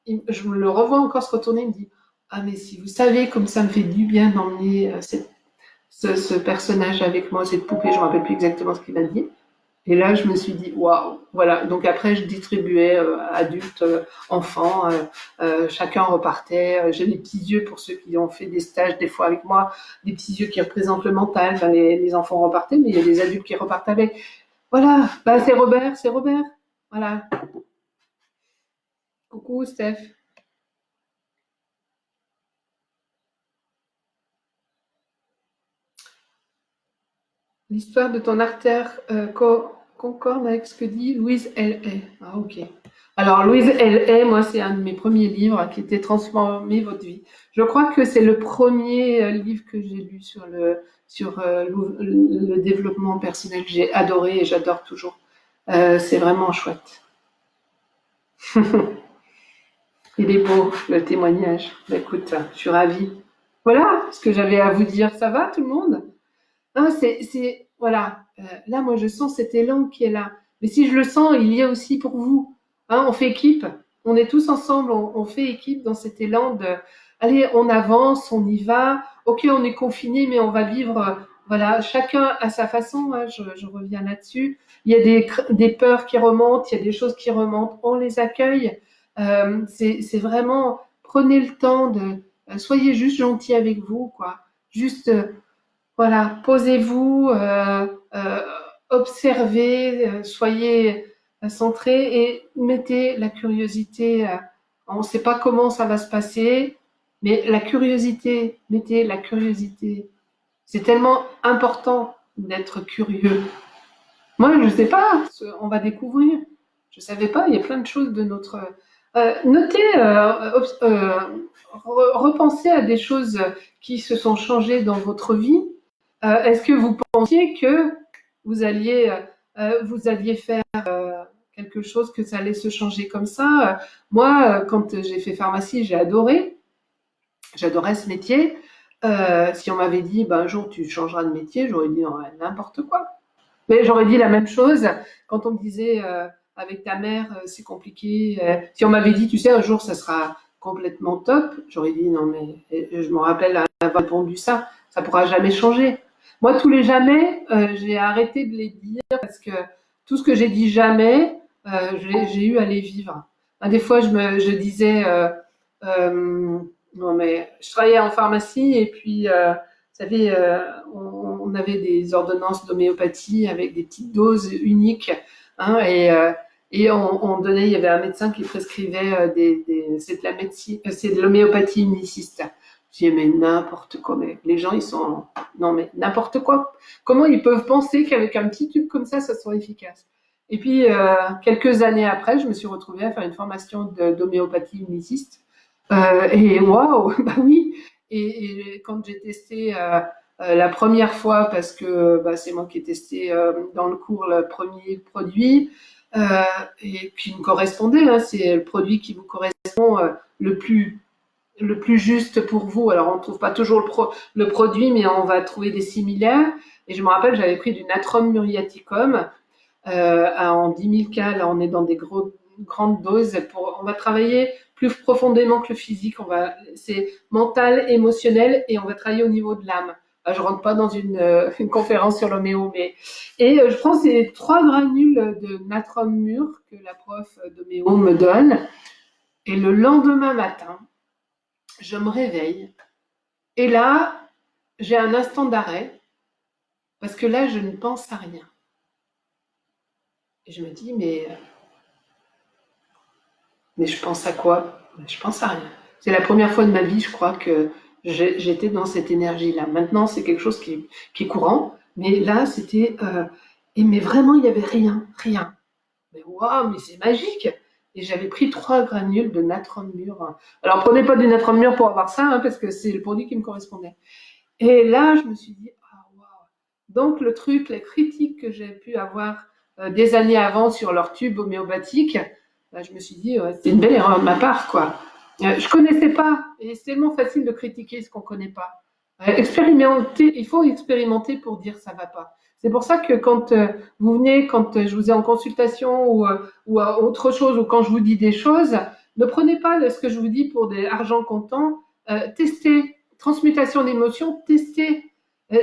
je me le revois encore se retourner, il me dit, ah, mais si vous savez comme ça me fait du bien d'emmener ce personnage avec moi, cette poupée, je ne me rappelle plus exactement ce qu'il a dit. Et là, je me suis dit, waouh, voilà. Donc après, je distribuais adultes, enfants, chacun repartait. J'ai des petits yeux pour ceux qui ont fait des stages des fois avec moi, des petits yeux qui représentent le mental. Enfin, les enfants repartaient, mais il y a des adultes qui repartent avec. Voilà, bah, c'est Robert, c'est Robert. Voilà. Coucou, Steph. L'histoire de ton artère concorde avec ce que dit Louise L.A. Ah, ok. Alors, Louise L.A., moi, c'est un de mes premiers livres qui était Transformer votre vie. Je crois que c'est le premier livre que j'ai lu sur le développement personnel. J'ai adoré et j'adore toujours. C'est vraiment chouette. Il est beau, le témoignage. Bah, écoute, je suis ravie. Voilà ce que j'avais à vous dire. Ça va, tout le monde? Ah, voilà. Là, moi, je sens cet élan qui est là. Mais si je le sens, il y a aussi pour vous. Hein, on fait équipe. On est tous ensemble. On fait équipe dans cet élan de, allez, on avance, on y va. Ok, on est confiné, mais on va vivre. Voilà, chacun à sa façon. Hein, je reviens là-dessus. Il y a des peurs qui remontent. Il y a des choses qui remontent. On les accueille. C'est vraiment, prenez le temps soyez juste gentil avec vous, quoi. Juste. Voilà, posez-vous, observez, soyez centré et mettez la curiosité. On ne sait pas comment ça va se passer, mais la curiosité, mettez la curiosité. C'est tellement important d'être curieux. Moi, je ne sais pas, on va découvrir. Je ne savais pas, il y a plein de choses de notre. Notez, repensez à des choses qui se sont changées dans votre vie. Est-ce que vous pensiez que vous alliez faire quelque chose, que ça allait se changer comme ça? Moi, quand j'ai fait pharmacie, j'ai adoré. J'adorais ce métier. Si on m'avait dit, ben, un jour tu changeras de métier, j'aurais dit non, n'importe quoi. Mais j'aurais dit la même chose quand on me disait avec ta mère, c'est compliqué. Si on m'avait dit, tu sais, un jour ça sera complètement top, j'aurais dit non, mais et je me rappelle avoir répondu ça, ça pourra jamais changer. Moi, tous les jamais, j'ai arrêté de les dire parce que tout ce que j'ai dit jamais, j'ai eu à les vivre. Des fois, je disais, non mais je travaillais en pharmacie et puis vous savez, on avait des ordonnances d'homéopathie avec des petites doses uniques, hein, et on donnait, il y avait un médecin qui prescrivait c'est de la médecine, c'est de l'homéopathie uniciste. J'ai dit, mais n'importe quoi, mais les gens, ils sont, non, mais n'importe quoi. Comment ils peuvent penser qu'avec un petit tube comme ça soit efficace? Et puis, quelques années après, je me suis retrouvée à faire une formation d'homéopathie uniciste. Et waouh, bah oui. Et quand j'ai testé la première fois, parce que bah, c'est moi qui ai testé dans le cours le premier produit, euh, et qui me correspondait, hein, c'est le produit qui vous correspond le plus le plus juste pour vous. Alors, on ne trouve pas toujours le produit, mais on va trouver des similaires. Et je me rappelle, j'avais pris du natrum muriaticum en 10 000 cas. Là, on est dans des grandes doses. On va travailler plus profondément que le physique. C'est mental, émotionnel, et on va travailler au niveau de l'âme. Je rentre pas dans une conférence sur l'homéo, et je prends ces 3 granules de natrum mur que la prof d'homéo me donne. Et le lendemain matin, je me réveille et là, j'ai un instant d'arrêt parce que là, je ne pense à rien. Et je me dis, mais je pense à quoi? Je pense à rien. C'est la première fois de ma vie, je crois, que j'étais dans cette énergie-là. Maintenant, c'est quelque chose qui est courant, mais là, c'était... mais vraiment, il n'y avait rien, rien. Mais waouh, mais c'est magique! Et j'avais pris 3 granules de natrum mur. Alors, prenez pas du natrum mur pour avoir ça, hein, parce que c'est le produit qui me correspondait. Et là, je me suis dit, ah waouh. Donc le truc, les critiques que j'ai pu avoir des années avant sur leur tube homéopathique, là, je me suis dit, c'est une belle erreur de ma part, quoi. Je connaissais pas, et c'est tellement facile de critiquer ce qu'on connaît pas. Expérimenter, il faut expérimenter pour dire ça va pas. C'est pour ça que quand vous venez, quand je vous ai en consultation ou autre chose, ou quand je vous dis des choses, ne prenez pas ce que je vous dis pour des argent comptant. Testez. Transmutation d'émotions, testez.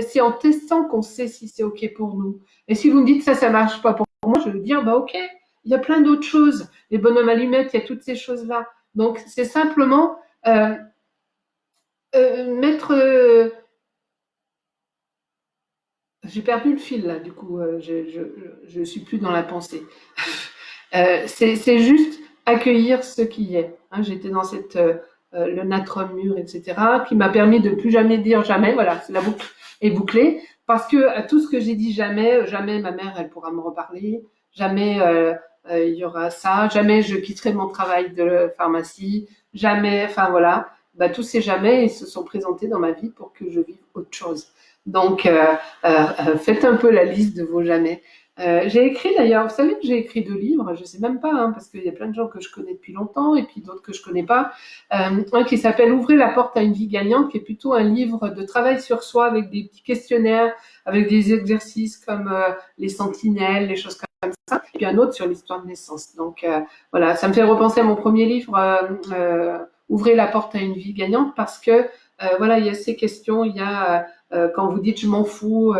C'est en testant qu'on sait si c'est OK pour nous. Et si vous me dites ça marche pas pour moi, je vais vous dire, bah OK, il y a plein d'autres choses. Les bonhommes allumettes, il y a toutes ces choses-là. Donc, c'est simplement mettre... j'ai perdu le fil là, du coup, je suis plus dans la pensée. C'est juste accueillir ce qui est. Hein, j'étais dans le natrum mur, etc., qui m'a permis de plus jamais dire jamais. Voilà, la boucle est bouclée. Parce que à tout ce que j'ai dit jamais, jamais ma mère, elle pourra me reparler. Jamais il y aura ça. Jamais je quitterai mon travail de pharmacie. Jamais, enfin voilà. Bah, tous ces jamais, ils se sont présentés dans ma vie pour que je vive autre chose. Donc, faites un peu la liste de vos jamais. J'ai écrit d'ailleurs, vous savez que j'ai écrit 2 livres, je sais même pas, hein, parce qu'il y a plein de gens que je connais depuis longtemps et puis d'autres que je connais pas. Un qui s'appelle Ouvrez la porte à une vie gagnante, qui est plutôt un livre de travail sur soi avec des petits questionnaires, avec des exercices comme les sentinelles, les choses comme ça. Et puis un autre sur l'histoire de naissance. Donc voilà, ça me fait repenser à mon premier livre, Ouvrez la porte à une vie gagnante, parce que voilà, il y a ces questions, il y a quand vous dites je m'en fous.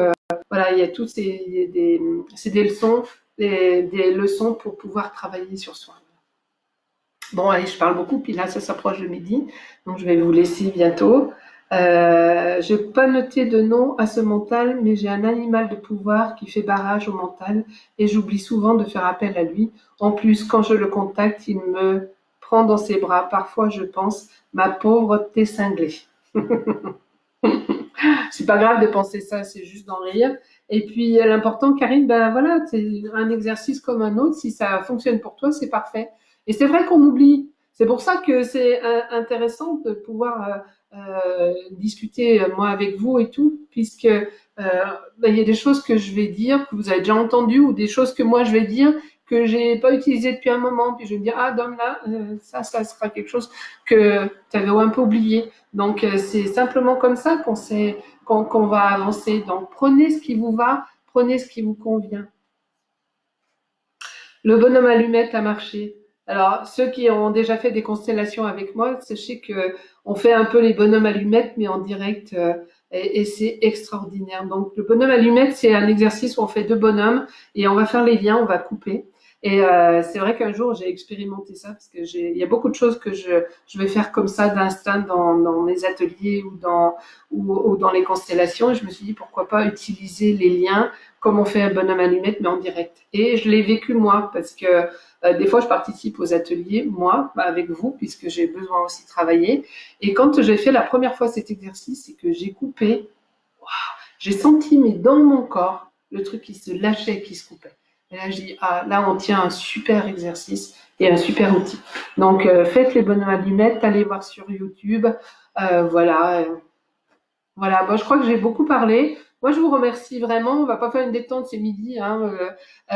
Voilà, il y a toutes c'est des leçons, des leçons pour pouvoir travailler sur soi. Bon, allez, je parle beaucoup, puis là, ça s'approche de midi, donc je vais vous laisser bientôt. Je n'ai pas noté de nom à ce mental, mais j'ai un animal de pouvoir qui fait barrage au mental et j'oublie souvent de faire appel à lui. En plus, quand je le contacte, il me prend dans ses bras. Parfois, je pense, ma pauvre, t'es cinglée. C'est pas grave de penser ça, c'est juste d'en rire. Et puis l'important, Karine, ben voilà, c'est un exercice comme un autre. Si ça fonctionne pour toi, c'est parfait. Et c'est vrai qu'on oublie. C'est pour ça que c'est intéressant de pouvoir discuter moi avec vous et tout, puisque ben, il y a des choses que je vais dire que vous avez déjà entendues ou des choses que moi je vais dire que j'ai pas utilisé depuis un moment. Puis je vais me dire ah Dom là, ça sera quelque chose que tu avais un peu oublié. Donc c'est simplement comme ça qu'on va avancer. Donc prenez ce qui vous va, prenez ce qui vous convient. Le bonhomme allumette a marché. Alors ceux qui ont déjà fait des constellations avec moi, sachez que on fait un peu les bonhommes allumettes mais en direct et c'est extraordinaire. Donc le bonhomme allumette c'est un exercice où on fait 2 bonhommes et on va faire les liens, on va couper. Et c'est vrai qu'un jour, j'ai expérimenté ça parce que il y a beaucoup de choses que je vais faire comme ça d'instinct dans mes ateliers ou dans les constellations. Et je me suis dit, pourquoi pas utiliser les liens comme on fait un bonhomme allumette, mais en direct. Et je l'ai vécu moi parce que des fois, je participe aux ateliers, moi, avec vous, puisque j'ai besoin aussi de travailler. Et quand j'ai fait la première fois cet exercice, c'est que j'ai coupé, j'ai senti, mais dans mon corps, le truc qui se lâchait, qui se coupait. Et là, je dis, ah, là, on tient un super exercice et un super outil. Donc, faites les bonhommes allumettes, allez voir sur YouTube. Voilà. Voilà. Bon, je crois que j'ai beaucoup parlé. Moi, je vous remercie vraiment. On va pas faire une détente, c'est midi. Hein.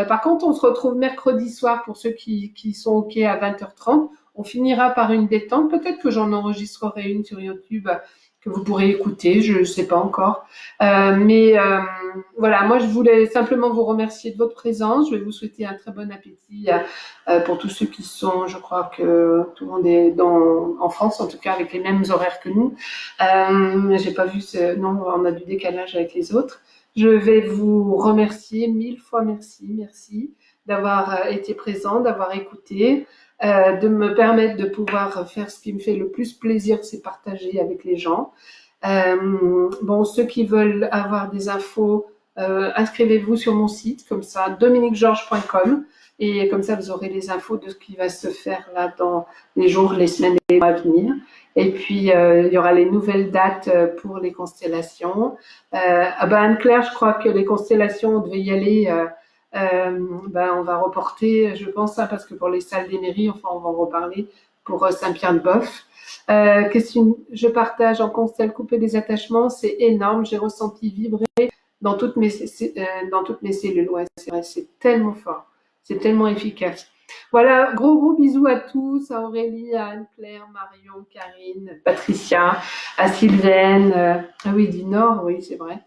Par contre, on se retrouve mercredi soir pour ceux qui sont OK à 20h30. On finira par une détente. Peut-être que j'en enregistrerai une sur YouTube que vous pourrez écouter. Je ne sais pas encore. Mais voilà, moi, je voulais simplement vous remercier de votre présence. Je vais vous souhaiter un très bon appétit pour tous ceux qui sont, je crois que tout le monde est en France, en tout cas avec les mêmes horaires que nous. J'ai pas vu non, on a du décalage avec les autres. Je vais vous remercier 1000 fois, merci d'avoir été présent, d'avoir écouté, de me permettre de pouvoir faire ce qui me fait le plus plaisir, c'est partager avec les gens. Bon, ceux qui veulent avoir des infos, inscrivez-vous sur mon site, comme ça, dominiquegeorges.com, et comme ça, vous aurez les infos de ce qui va se faire là dans les jours, les semaines et les mois à venir. Et puis, il y aura les nouvelles dates pour les constellations. Anne-Claire, je crois que les constellations, on devait y aller. On va reporter, je pense, hein, parce que pour les salles des mairies, enfin, on va en reparler pour Saint-Pierre-de-Boef. Je partage en constelle couper des attachements, c'est énorme. J'ai ressenti vibrer dans toutes mes cellules. Ouais, c'est vrai, c'est tellement fort, c'est tellement efficace. Voilà, gros bisous à tous, à Aurélie, à Anne-Claire, Marion, Karine, Patricia, à Sylvaine, ah oui, du Nord, oui, c'est vrai.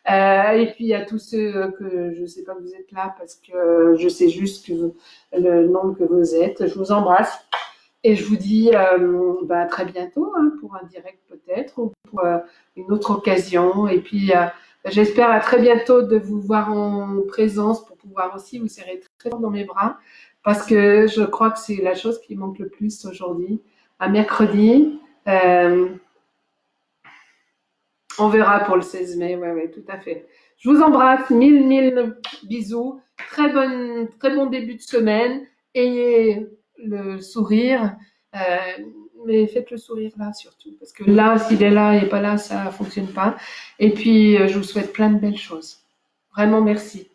Et puis à tous ceux que je ne sais pas que vous êtes là parce que je sais juste le nombre que vous êtes. Je vous embrasse et je vous dis à très bientôt hein, pour un direct peut-être ou pour une autre occasion. Et puis j'espère à très bientôt de vous voir en présence pour pouvoir aussi vous serrer très fort dans mes bras parce que je crois que c'est la chose qui manque le plus aujourd'hui. À mercredi. On verra pour le 16 mai, ouais, tout à fait. Je vous embrasse, mille bisous. Très bon début de semaine. Ayez le sourire, mais faites le sourire là surtout, parce que là, s'il est là et pas là, ça fonctionne pas. Et puis, je vous souhaite plein de belles choses. Vraiment, merci.